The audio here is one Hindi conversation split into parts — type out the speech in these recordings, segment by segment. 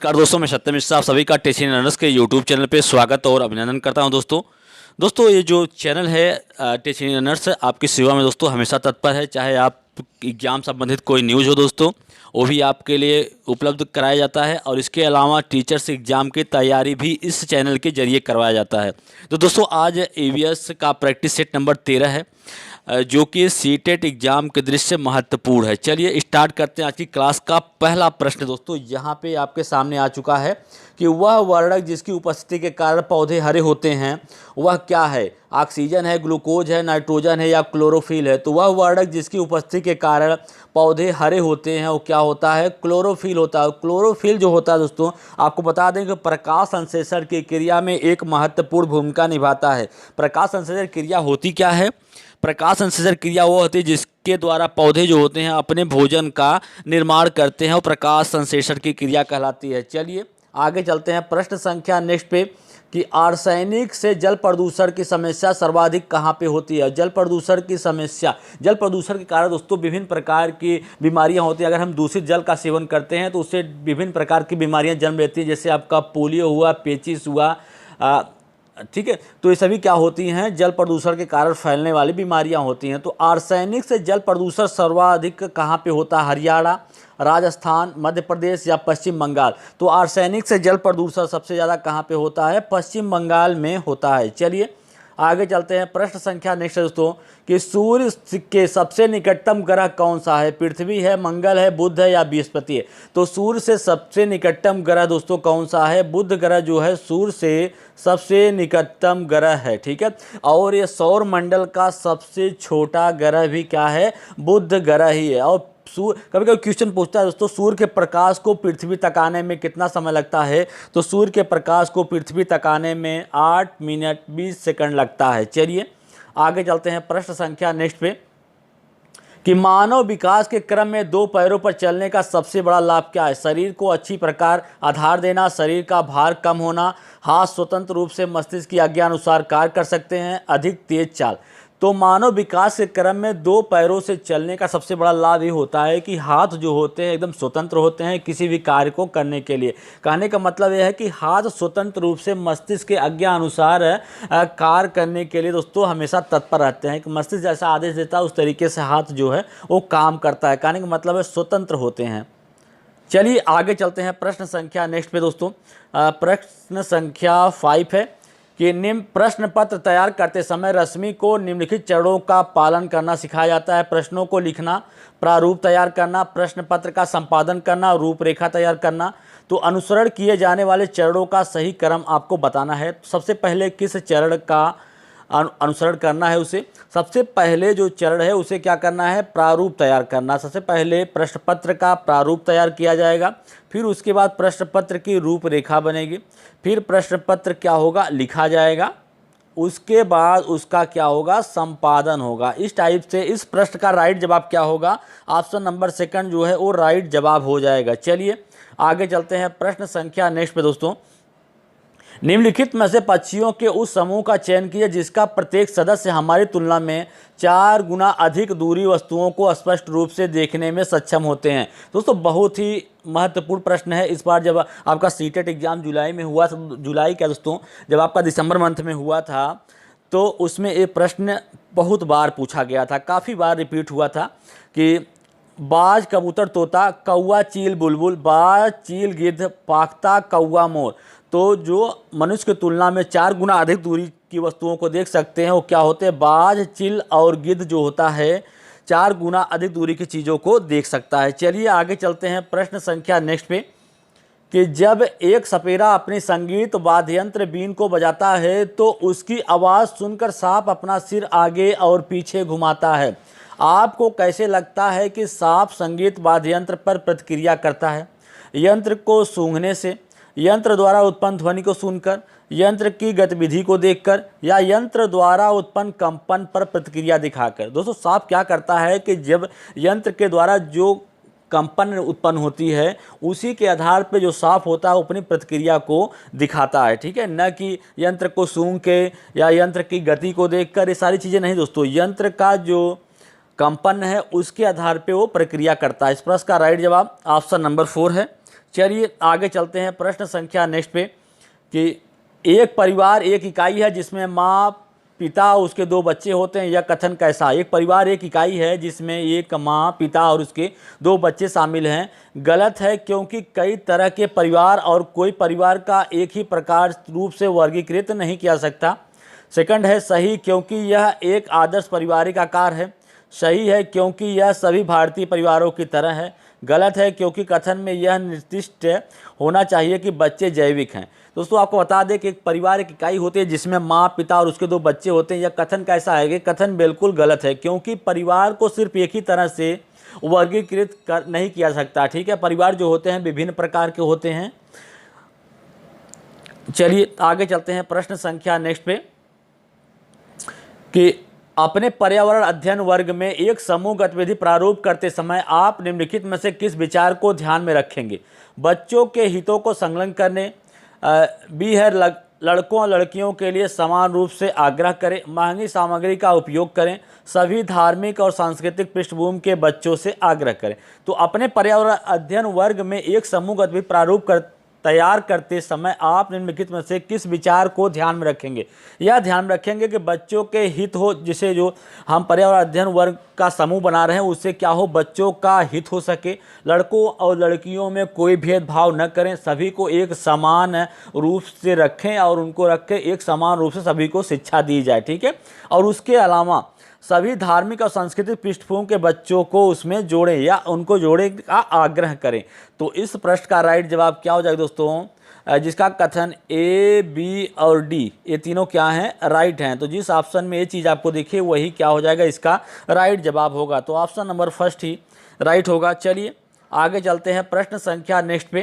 नमस्कार दोस्तों, मैं सत्यम मिश्रा आप सभी का टीचिंग लर्नर्स के यूट्यूब चैनल पे स्वागत और अभिनंदन करता हूं। दोस्तों ये जो चैनल है टीचिंग लर्नर्स आपकी सेवा में दोस्तों हमेशा तत्पर है। चाहे आप एग्जाम संबंधित कोई न्यूज़ हो दोस्तों, वो भी आपके लिए उपलब्ध कराया जाता है और इसके अलावा टीचर्स एग्ज़ाम की तैयारी भी इस चैनल के जरिए करवाया जाता है। तो दोस्तों आज EVS का प्रैक्टिस सेट नंबर 13 है, जो कि सीटेट एग्ज़ाम के दृष्टि से महत्वपूर्ण है। चलिए स्टार्ट करते हैं आज की क्लास का पहला प्रश्न। दोस्तों यहाँ पे आपके सामने आ चुका है कि वह वर्णक जिसकी उपस्थिति के कारण पौधे हरे होते हैं वह क्या है। ऑक्सीजन है, ग्लूकोज है, नाइट्रोजन है या क्लोरोफिल है। तो वह वर्णक जिसकी उपस्थिति के कारण पौधे हरे होते हैं वो क्या होता है, क्लोरोफिल होता है। क्लोरोफिल जो होता है दोस्तों, आपको बता दें कि प्रकाश संश्लेषण की क्रिया में एक महत्वपूर्ण भूमिका निभाता है। प्रकाश संश्लेषण क्रिया होती क्या है? प्रकाश संश्लेषण क्रिया वो होती है जिसके द्वारा पौधे जो होते हैं अपने भोजन का निर्माण करते हैं, वो प्रकाश संश्लेषण की क्रिया कहलाती है। चलिए आगे चलते हैं प्रश्न संख्या नेक्स्ट पे कि आर्सेनिक से जल प्रदूषण की समस्या सर्वाधिक कहाँ पे होती है। जल प्रदूषण की समस्या, जल प्रदूषण के कारण दोस्तों विभिन्न प्रकार की बीमारियां होती हैं। अगर हम दूषित जल का सेवन करते हैं तो उससे विभिन्न प्रकार की बीमारियां जन्म लेती हैं, जैसे आपका पोलियो हुआ, पेचिस हुआ, ठीक है। तो ये सभी क्या होती हैं, जल प्रदूषण के कारण फैलने वाली बीमारियां होती हैं। तो आर्सेनिक से जल प्रदूषण सर्वाधिक कहाँ पे होता है? हरियाणा, राजस्थान, मध्य प्रदेश या पश्चिम बंगाल। तो आर्सेनिक से जल प्रदूषण सबसे ज़्यादा कहाँ पे होता है? पश्चिम बंगाल में होता है। चलिए आगे चलते हैं प्रश्न संख्या नेक्स्ट दोस्तों कि सूर्य के सबसे निकटतम ग्रह कौन सा है? पृथ्वी है, मंगल है, बुध है या बृहस्पति है। तो सूर्य से सबसे निकटतम ग्रह दोस्तों कौन सा है? बुध ग्रह जो है सूर्य से सबसे निकटतम ग्रह है, ठीक है। और ये सौर मंडल का सबसे छोटा ग्रह भी क्या है? बुध ग्रह ही है। और सूर्य, कभी कभी क्वेश्चन पूछता है दोस्तों सूर्य के प्रकाश को पृथ्वी तक आने में कितना समय लगता है? तो सूर्य के प्रकाश को पृथ्वी तक आने में 8 मिनट 20 सेकंड लगता है। चलिए आगे चलते हैं प्रश्न संख्या नेक्स्ट पे कि मानव विकास के क्रम में 2 पैरों पर चलने का सबसे बड़ा लाभ क्या है? शरीर को अच्छी प्रकार आधार देना, शरीर का भार कम होना, हाथ स्वतंत्र रूप से मस्तिष्क की आज्ञा अनुसार कार्य कर सकते हैं, अधिक तेज चाल। तो मानव विकास के क्रम में 2 पैरों से चलने का सबसे बड़ा लाभ ये होता है कि हाथ जो होते हैं एकदम स्वतंत्र होते हैं किसी भी कार्य को करने के लिए। कहने का मतलब यह है कि हाथ स्वतंत्र रूप से मस्तिष्क के आज्ञा अनुसार कार्य करने के लिए दोस्तों हमेशा तत्पर रहते हैं कि मस्तिष्क जैसा आदेश देता है उस तरीके से हाथ जो है वो काम करता है। कहने का मतलब है स्वतंत्र होते हैं। चलिए आगे चलते हैं प्रश्न संख्या नेक्स्ट पे दोस्तों। प्रश्न संख्या 5 है कि निम्न प्रश्न पत्र तैयार करते समय रश्मि को निम्नलिखित चरणों का पालन करना सिखाया जाता है। प्रश्नों को लिखना, प्रारूप तैयार करना, प्रश्न पत्र का संपादन करना, रूपरेखा तैयार करना। तो अनुसरण किए जाने वाले चरणों का सही क्रम आपको बताना है। सबसे पहले किस चरण का अनुसरण करना है? उसे सबसे पहले जो चरण है उसे क्या करना है? प्रारूप तैयार करना। सबसे पहले प्रश्न पत्र का प्रारूप तैयार किया जाएगा, फिर उसके बाद प्रश्न पत्र की रूपरेखा बनेगी, फिर प्रश्न पत्र क्या होगा? लिखा जाएगा, उसके बाद उसका क्या होगा? संपादन होगा। इस टाइप से इस प्रश्न का राइट जवाब क्या होगा? ऑप्शन नंबर सेकंड जो है वो राइट जवाब हो जाएगा। चलिए आगे चलते हैं प्रश्न संख्या नेक्स्ट पे दोस्तों। निम्नलिखित में से पक्षियों के उस समूह का चयन कीजिए जिसका प्रत्येक सदस्य हमारी तुलना में 4 गुना अधिक दूरी वस्तुओं को स्पष्ट रूप से देखने में सक्षम होते हैं। दोस्तों बहुत ही महत्वपूर्ण प्रश्न है। इस बार जब आपका सीटेट एग्जाम जुलाई में हुआ, जुलाई क्या दोस्तों, जब आपका दिसंबर मंथ में हुआ था तो उसमें ये प्रश्न बहुत बार पूछा गया था, काफ़ी बार रिपीट हुआ था कि बाज, कबूतर, तोता, कौवा, चील, बुलबुल, बाज, चील, गिद्ध, पाख्ता, कौवा, मोर। तो जो मनुष्य की तुलना में 4 गुना अधिक दूरी की वस्तुओं को देख सकते हैं वो क्या होते हैं? बाज, चील और गिद्ध जो होता है 4 गुना अधिक दूरी की चीज़ों को देख सकता है। चलिए आगे चलते हैं प्रश्न संख्या नेक्स्ट पे कि जब एक सपेरा अपने संगीत वाद्य यंत्र बीन को बजाता है तो उसकी आवाज़ सुनकर सांप अपना सिर आगे और पीछे घुमाता है। आपको कैसे लगता है कि सांप संगीत वाद्य यंत्र पर प्रतिक्रिया करता है? यंत्र को सूंघने से, यंत्र द्वारा उत्पन्न ध्वनि को सुनकर, यंत्र की गतिविधि को देखकर या यंत्र द्वारा उत्पन्न कंपन पर प्रतिक्रिया दिखाकर। दोस्तों सांप क्या करता है कि जब यंत्र के द्वारा जो कंपन उत्पन्न होती है उसी के आधार पर जो सांप होता है वो अपनी प्रतिक्रिया को दिखाता है, ठीक है। न कि यंत्र को सूंघ के या यंत्र की गति को देखकर, ये सारी चीज़ें नहीं दोस्तों। यंत्र का जो कंपन है उसके आधार पे वो प्रक्रिया करता है। इस प्रश्न का राइट जवाब ऑप्शन नंबर 4 है। चलिए आगे चलते हैं प्रश्न संख्या नेक्स्ट पे कि एक परिवार एक इकाई है जिसमें माँ, पिता, उसके 2 बच्चे होते हैं, यह कथन कैसा? एक परिवार एक इकाई है जिसमें एक माँ, पिता और उसके 2 बच्चे शामिल हैं। गलत है, क्योंकि कई तरह के परिवार और कोई परिवार का एक ही प्रकार रूप से वर्गीकृत नहीं किया सकता। सेकंड है सही, क्योंकि यह एक आदर्श पारिवारिक आकार है। सही है, क्योंकि यह सभी भारतीय परिवारों की तरह है। गलत है, क्योंकि कथन में यह निर्दिष्ट होना चाहिए कि बच्चे जैविक हैं। दोस्तों आपको बता दें कि एक परिवार एक इकाई होती है जिसमें माँ, पिता और उसके 2 बच्चे होते हैं। यह कथन कैसा है? कि कथन बिल्कुल गलत है, क्योंकि परिवार को सिर्फ एक ही तरह से वर्गीकृत नहीं किया सकता। ठीक है, परिवार जो होते हैं विभिन्न प्रकार के होते हैं। चलिए आगे चलते हैं प्रश्न संख्या नेक्स्ट पे कि अपने पर्यावरण अध्ययन वर्ग में एक समूह गतिविधि प्रारूप करते समय आप निम्नलिखित में से किस विचार को ध्यान में रखेंगे? बच्चों के हितों को संलग्न करने, बी है लड़कों और लड़कियों के लिए समान रूप से आग्रह करें, महंगी सामग्री का उपयोग करें, सभी धार्मिक और सांस्कृतिक पृष्ठभूमि के बच्चों से आग्रह करें। तो अपने पर्यावरण अध्ययन वर्ग में एक समूह गतिविधि प्रारूप तैयार करते समय आप निम्नलिखित में से किस विचार को ध्यान में रखेंगे? यह ध्यान रखेंगे कि बच्चों के हित हो, जिसे जो हम पर्यावरण अध्ययन वर्ग का समूह बना रहे हैं उससे क्या हो, बच्चों का हित हो सके, लड़कों और लड़कियों में कोई भेदभाव न करें, सभी को एक समान रूप से रखें और उनको रख के एक समान रूप से सभी को शिक्षा दी जाए। ठीक है, और उसके अलावा सभी धार्मिक और सांस्कृतिक पृष्ठभूमि के बच्चों को उसमें जोड़ें या उनको जोड़े का आग्रह करें। तो इस प्रश्न का राइट जवाब क्या हो जाएगा दोस्तों? जिसका कथन ए, बी और डी ये तीनों क्या हैं? राइट हैं। तो जिस ऑप्शन में ये चीज़ आपको दिखे वही क्या हो जाएगा? इसका राइट जवाब होगा। तो ऑप्शन नंबर फर्स्ट ही राइट होगा। चलिए आगे चलते हैं प्रश्न संख्या नेक्स्ट पे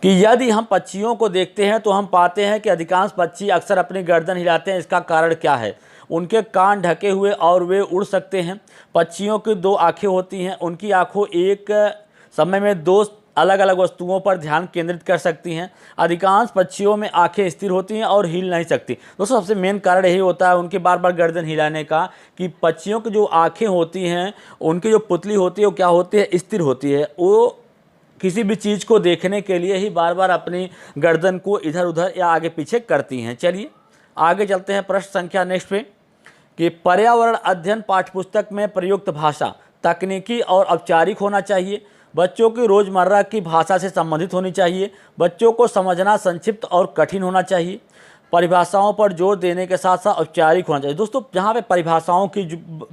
कि यदि हम पक्षियों को देखते हैं तो हम पाते हैं कि अधिकांश पक्षी अक्सर अपनी गर्दन हिलाते हैं। इसका कारण क्या है? उनके कान ढके हुए और वे उड़ सकते हैं। पक्षियों की 2 आँखें होती हैं। उनकी आँखों एक समय में 2 अलग अलग वस्तुओं पर ध्यान केंद्रित कर सकती हैं। अधिकांश पक्षियों में आँखें स्थिर होती हैं और हिल नहीं सकती। दोस्तों सबसे मेन कारण यही होता है उनके बार बार गर्दन हिलाने का कि पक्षियों की जो आँखें होती हैं, उनकी जो पुतली होती है वो क्या होती है? स्थिर होती है। वो किसी भी चीज़ को देखने के लिए ही बार बार अपनी गर्दन को इधर उधर या आगे पीछे करती हैं। चलिए आगे चलते हैं प्रश्न संख्या नेक्स्ट पे कि पर्यावरण अध्ययन पाठ्यपुस्तक में प्रयुक्त भाषा तकनीकी और औपचारिक होना चाहिए, बच्चों की रोज़मर्रा की भाषा से संबंधित होनी चाहिए, बच्चों को समझना संक्षिप्त और कठिन होना चाहिए, परिभाषाओं पर जोर देने के साथ साथ औपचारिक होना चाहिए। दोस्तों जहाँ पे परिभाषाओं की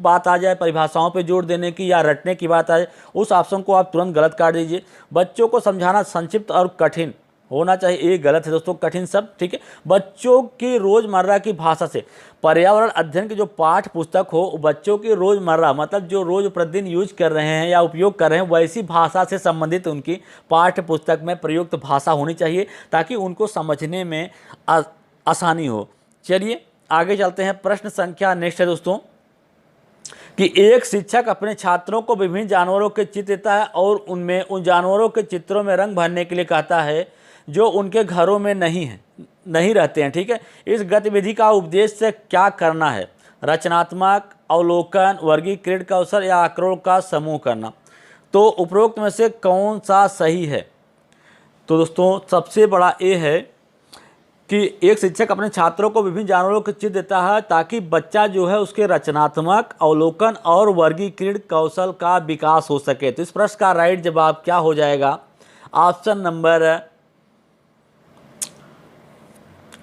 बात आ जाए, परिभाषाओं पे जोर देने की या रटने की बात आ जाए, उस ऑप्शन को आप तुरंत गलत काट दीजिए। बच्चों को समझाना संक्षिप्त और कठिन होना चाहिए, ये गलत है दोस्तों, कठिन शब्द। ठीक है, बच्चों की रोज़मर्रा की भाषा से पर्यावरण अध्ययन की जो पाठ पुस्तक हो बच्चों की रोज़मर्रा मतलब जो रोज़ प्रतिदिन यूज कर रहे हैं या उपयोग कर रहे हैं वैसी भाषा से संबंधित उनकी पाठ्य पुस्तक में प्रयुक्त भाषा होनी चाहिए ताकि उनको समझने में आसानी हो। चलिए आगे चलते हैं प्रश्न संख्या नेक्स्ट है दोस्तों कि एक शिक्षक अपने छात्रों को विभिन्न जानवरों के चित्र देता है और उनमें उन जानवरों के चित्रों में रंग भरने के लिए कहता है जो उनके घरों में नहीं रहते हैं। ठीक है, इस गतिविधि का उद्देश्य क्या करना है? रचनात्मक अवलोकन, वर्गीकृत कौशल या आंकड़ों का समूह करना। तो उपरोक्त में से कौन सा सही है? तो दोस्तों सबसे बड़ा ए है कि एक शिक्षक अपने छात्रों को विभिन्न जानवरों के चित्र देता है ताकि बच्चा जो है उसके रचनात्मक अवलोकन और वर्गीकृत कौशल का विकास हो सके। तो इस प्रश्न का राइट जवाब क्या हो जाएगा? ऑप्शन नंबर,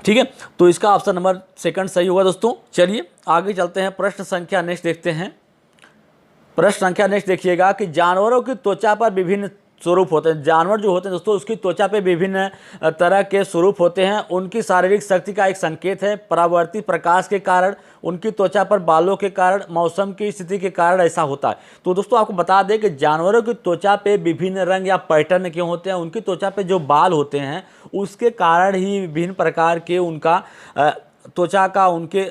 ठीक है, तो इसका ऑप्शन नंबर सेकंड सही होगा दोस्तों। चलिए आगे चलते हैं प्रश्न संख्या नेक्स्ट देखते हैं। प्रश्न संख्या नेक्स्ट देखिएगा कि जानवरों की त्वचा पर विभिन्न स्वरूप होते हैं। जानवर जो होते हैं दोस्तों उसकी त्वचा पे विभिन्न तरह के स्वरूप होते हैं। उनकी शारीरिक शक्ति का एक संकेत है। परावर्तित प्रकाश के कारण, उनकी त्वचा पर बालों के कारण, मौसम की स्थिति के कारण ऐसा होता है। तो दोस्तों आपको बता दें कि जानवरों की त्वचा पे विभिन्न रंग या पैटर्न क्यों होते हैं? उनकी त्वचा पे जो बाल होते हैं उसके कारण ही विभिन्न प्रकार के उनका त्वचा का उनके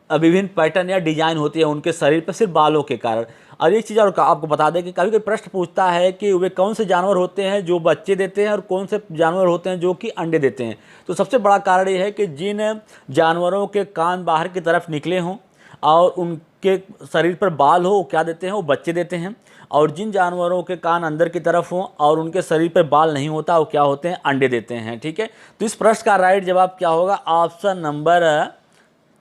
विभिन्न पैटर्न या डिजाइन होती है उनके शरीर पर सिर्फ बालों के कारण। और एक चीज़ और आपको बता दें कि कभी कभी प्रश्न पूछता है कि वे कौन से जानवर होते हैं जो बच्चे देते हैं और कौन से जानवर होते हैं जो कि अंडे देते हैं। तो सबसे बड़ा कारण ये है कि जिन जानवरों के कान बाहर की तरफ निकले हों और उनके शरीर पर बाल हो वो क्या देते हैं? वो बच्चे देते हैं। और जिन जानवरों के कान अंदर की तरफ हों और उनके शरीर पर बाल नहीं होता वो क्या होते हैं, अंडे देते हैं। ठीक है, तो इस प्रश्न का राइट जवाब क्या होगा, ऑप्शन नंबर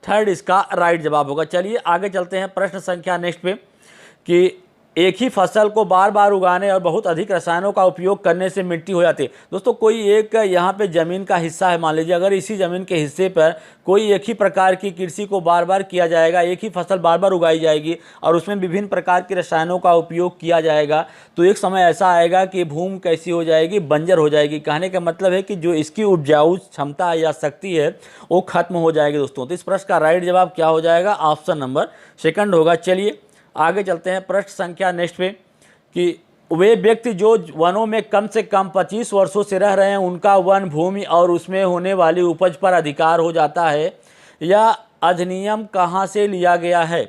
थर्ड इसका राइट जवाब होगा। चलिए आगे चलते हैं प्रश्न संख्या नेक्स्ट पे, कि एक ही फसल को बार बार उगाने और बहुत अधिक रसायनों का उपयोग करने से मिट्टी हो जाती है। दोस्तों कोई एक यहाँ पे ज़मीन का हिस्सा है, मान लीजिए अगर इसी ज़मीन के हिस्से पर कोई एक ही प्रकार की कृषि को बार बार किया जाएगा, एक ही फसल बार बार उगाई जाएगी और उसमें विभिन्न प्रकार के रसायनों का उपयोग किया जाएगा, तो एक समय ऐसा आएगा कि भूमि कैसी हो जाएगी, बंजर हो जाएगी। कहने का मतलब है कि जो इसकी उपजाऊ क्षमता या शक्ति है वो खत्म हो जाएगी दोस्तों। तो इस प्रश्न का राइट जवाब क्या हो जाएगा, ऑप्शन नंबर सेकंड होगा। चलिए आगे चलते हैं प्रश्न संख्या नेक्स्ट पे, कि वे व्यक्ति जो वनों में कम से कम 25 वर्षों से रह रहे हैं उनका वन भूमि और उसमें होने वाली उपज पर अधिकार हो जाता है। यह अधिनियम कहाँ से लिया गया है,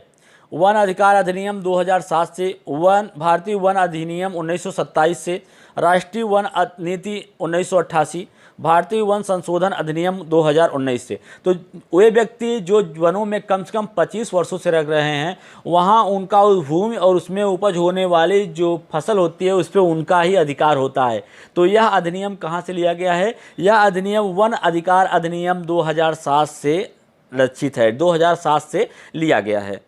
वन अधिकार अधिनियम 2007 से, भारतीय वन अधिनियम 1927 से, राष्ट्रीय वन नीति 1988, भारतीय वन संशोधन अधिनियम 2019 से। तो वे व्यक्ति जो वनों में कम से कम 25 वर्षों से रह रहे हैं वहाँ उनका उस भूमि और उसमें उपज होने वाली जो फसल होती है उस पर उनका ही अधिकार होता है। तो यह अधिनियम कहाँ से लिया गया है, यह अधिनियम वन अधिकार अधिनियम 2007 से लक्षित है, 2007 से लिया गया है।